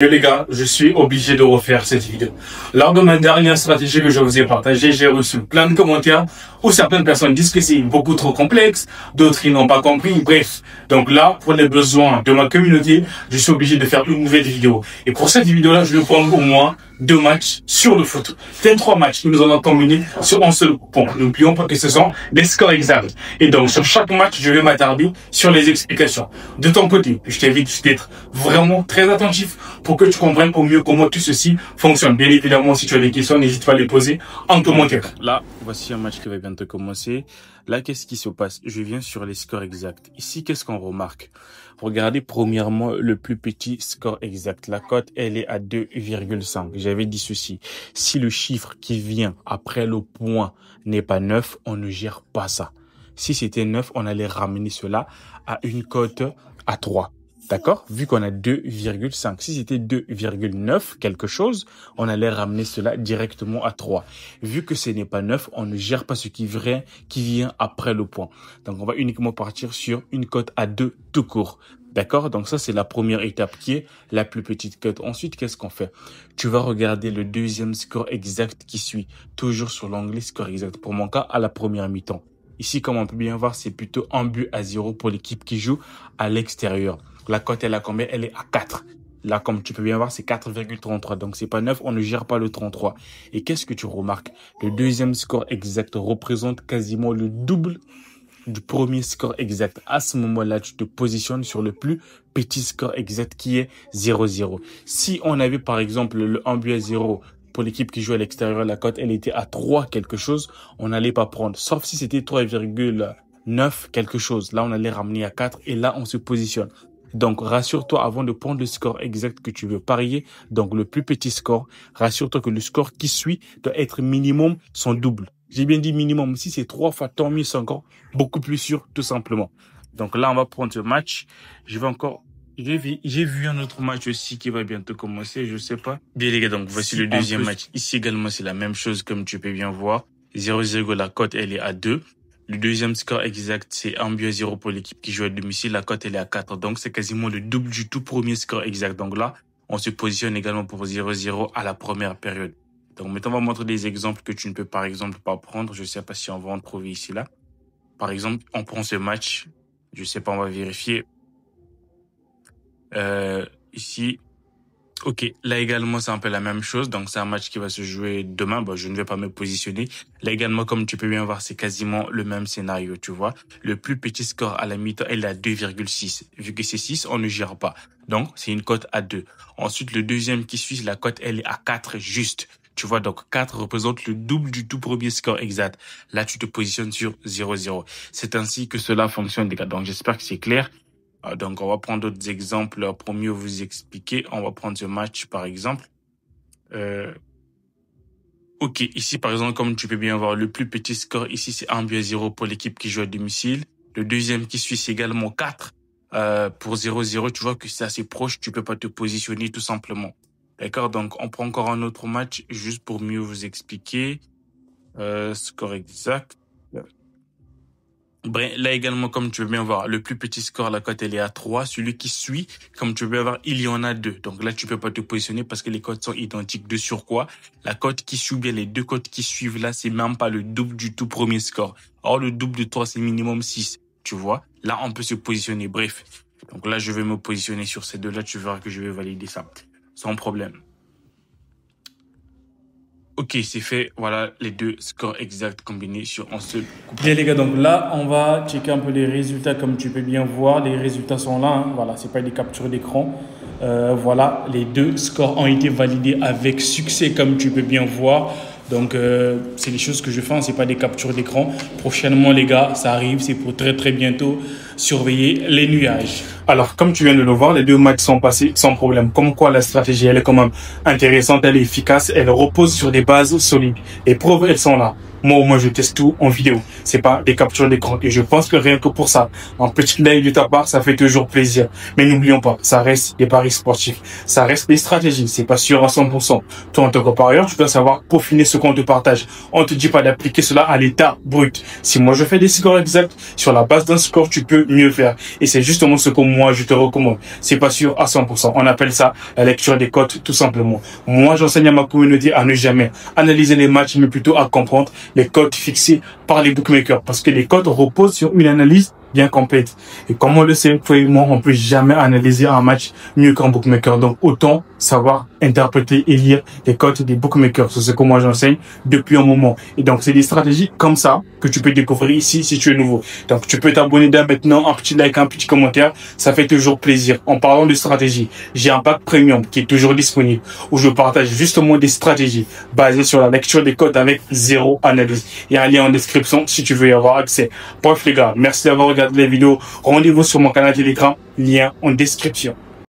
Et les gars, je suis obligé de refaire cette vidéo. Lors de ma dernière stratégie que je vous ai partagée, j'ai reçu plein de commentaires où certaines personnes disent que c'est beaucoup trop complexe, d'autres ils n'ont pas compris, bref. Donc là, pour les besoins de ma communauté, je suis obligé de faire une nouvelle vidéo. Et pour cette vidéo-là, je vais prendre au moins 2 matchs sur le foot. C'est 3 matchs que nous allons combiner sur un seul point. N'oublions pas que ce sont des scores exacts. Et donc, sur chaque match, je vais m'attarder sur les explications. De ton côté, je t'invite d'être vraiment très attentif pour que tu comprennes au mieux comment tout ceci fonctionne. Bien évidemment, si tu as des questions, n'hésite pas à les poser en commentaire. Là, voici un match qui va bientôt commencer. Là, qu'est-ce qui se passe? Je viens sur les scores exacts. Ici, qu'est-ce qu'on remarque? Regardez premièrement le plus petit score exact. La cote, elle est à 2,5. J'avais dit ceci. Si le chiffre qui vient après le point n'est pas 9, on ne gère pas ça. Si c'était 9, on allait ramener cela à une cote à 3. D'accord? Vu qu'on a 2,5. Si c'était 2,9 quelque chose, on allait ramener cela directement à 3. Vu que ce n'est pas 9, on ne gère pas ce qui vient après le point. Donc, on va uniquement partir sur une cote à 2 tout court. D'accord? Donc, ça, c'est la première étape qui est la plus petite cote. Ensuite, qu'est-ce qu'on fait? Tu vas regarder le deuxième score exact qui suit. Toujours sur l'onglet score exact. Pour mon cas, à la première mi-temps. Ici, comme on peut bien voir, c'est plutôt 1-0 pour l'équipe qui joue à l'extérieur. La cote, elle a combien? Elle est à 4. Là, comme tu peux bien voir, c'est 4,33. Donc, c'est pas 9. On ne gère pas le 33. Et qu'est-ce que tu remarques? Le deuxième score exact représente quasiment le double du premier score exact. À ce moment-là, tu te positionnes sur le plus petit score exact qui est 0-0. Si on avait, par exemple, le 1-0 pour l'équipe qui joue à l'extérieur, la cote, elle était à 3 quelque chose, on n'allait pas prendre. Sauf si c'était 3,9 quelque chose. Là, on allait ramener à 4 et là, on se positionne. Donc, rassure-toi avant de prendre le score exact que tu veux parier. Donc, le plus petit score, rassure-toi que le score qui suit doit être minimum son double. J'ai bien dit minimum. Si c'est 3 fois, tant mieux, c'est encore beaucoup plus sûr, tout simplement. Donc là, on va prendre ce match. J'ai vu un autre match aussi qui va bientôt commencer, je sais pas. Bien les gars, donc voici le deuxième match. Ici également, c'est la même chose comme tu peux bien voir. 0-0, la cote, elle est à 2. Le deuxième score exact, c'est 1-0 pour l'équipe qui joue à domicile. La cote, elle est à 4. Donc, c'est quasiment le double du tout premier score exact. Donc là, on se positionne également pour 0-0 à la première période. Donc, maintenant, on va montrer des exemples que tu ne peux par exemple pas prendre. Je sais pas si on va en trouver ici, là. Par exemple, on prend ce match. Je sais pas, on va vérifier. Ici. Ok, là également c'est un peu la même chose, donc c'est un match qui va se jouer demain, je ne vais pas me positionner. Là également, comme tu peux bien voir, c'est quasiment le même scénario, tu vois. Le plus petit score à la mi-temps, elle est à 2,6. Vu que c'est 6, on ne gère pas. Donc, c'est une cote à 2. Ensuite, le deuxième qui suit, la cote, elle est à 4 juste. Tu vois, donc 4 représente le double du tout premier score exact. Là, tu te positionnes sur 0-0. C'est ainsi que cela fonctionne, les gars. Donc, j'espère que c'est clair. Donc, on va prendre d'autres exemples pour mieux vous expliquer. On va prendre ce match, par exemple. Ok, ici, par exemple, comme tu peux bien voir, le plus petit score ici, c'est 1-0 pour l'équipe qui joue à domicile. Le deuxième qui suit, c'est également 4 pour 0-0. Tu vois que c'est assez proche, tu peux pas te positionner tout simplement. D'accord, donc on prend encore un autre match juste pour mieux vous expliquer. Score exact. Bref, là également, comme tu veux bien voir, le plus petit score, la cote, elle est à 3. Celui qui suit, comme tu veux bien voir, il y en a 2. Donc là, tu peux pas te positionner parce que les cotes sont identiques. De surcroît, la cote qui suit bien, les deux cotes qui suivent là, c'est même pas le double du tout premier score. Or, le double de 3, c'est minimum 6. Tu vois? Là, on peut se positionner. Bref. Donc là, je vais me positionner sur ces deux-là. Tu verras que je vais valider ça. Sans problème. Ok, c'est fait. Voilà les deux scores exacts combinés sur un seul coup. Bien les gars, donc là, on va checker un peu les résultats. Comme tu peux bien voir, les résultats sont là. Voilà, c'est pas des captures d'écran. Voilà, les deux scores ont été validés avec succès, comme tu peux bien voir. Donc, c'est les choses que je fais, c'est pas des captures d'écran. Prochainement, les gars, ça arrive, c'est pour très très bientôt. Surveiller les nuages. Alors, comme tu viens de le voir, les 2 matchs sont passés sans problème. Comme quoi, la stratégie, elle est quand même intéressante, elle est efficace, elle repose sur des bases solides. Les preuves, elles sont là. Moi, au moins, je teste tout en vidéo. C'est pas des captures d'écran. Et je pense que rien que pour ça, un petit live de ta part, ça fait toujours plaisir. Mais n'oublions pas, ça reste des paris sportifs. Ça reste des stratégies. C'est pas sûr à 100%. Toi, en tant que parieur, tu dois savoir peaufiner ce qu'on te partage. On te dit pas d'appliquer cela à l'état brut. Si moi, je fais des scores exacts, sur la base d'un score, tu peux mieux faire. Et c'est justement ce que moi, je te recommande. C'est pas sûr à 100%. On appelle ça la lecture des cotes, tout simplement. Moi, j'enseigne à ma communauté à ne jamais analyser les matchs, mais plutôt à comprendre les cotes fixées par les bookmakers. Parce que les cotes reposent sur une analyse bien complète. Et comme on le sait, toi et moi, on peut jamais analyser un match mieux qu'un bookmaker. Donc, autant savoir interpréter et lire les cotes des bookmakers. C'est ce que moi j'enseigne depuis un moment. Et donc, c'est des stratégies comme ça que tu peux découvrir ici si tu es nouveau. Donc, tu peux t'abonner dès maintenant, un petit like, un petit commentaire. Ça fait toujours plaisir. En parlant de stratégie, j'ai un pack premium qui est toujours disponible où je partage justement des stratégies basées sur la lecture des cotes avec zéro analyse. Il y a un lien en description si tu veux y avoir accès. Bref, les gars, merci d'avoir regardé la vidéo. Rendez-vous sur mon canal Telegram, lien en description.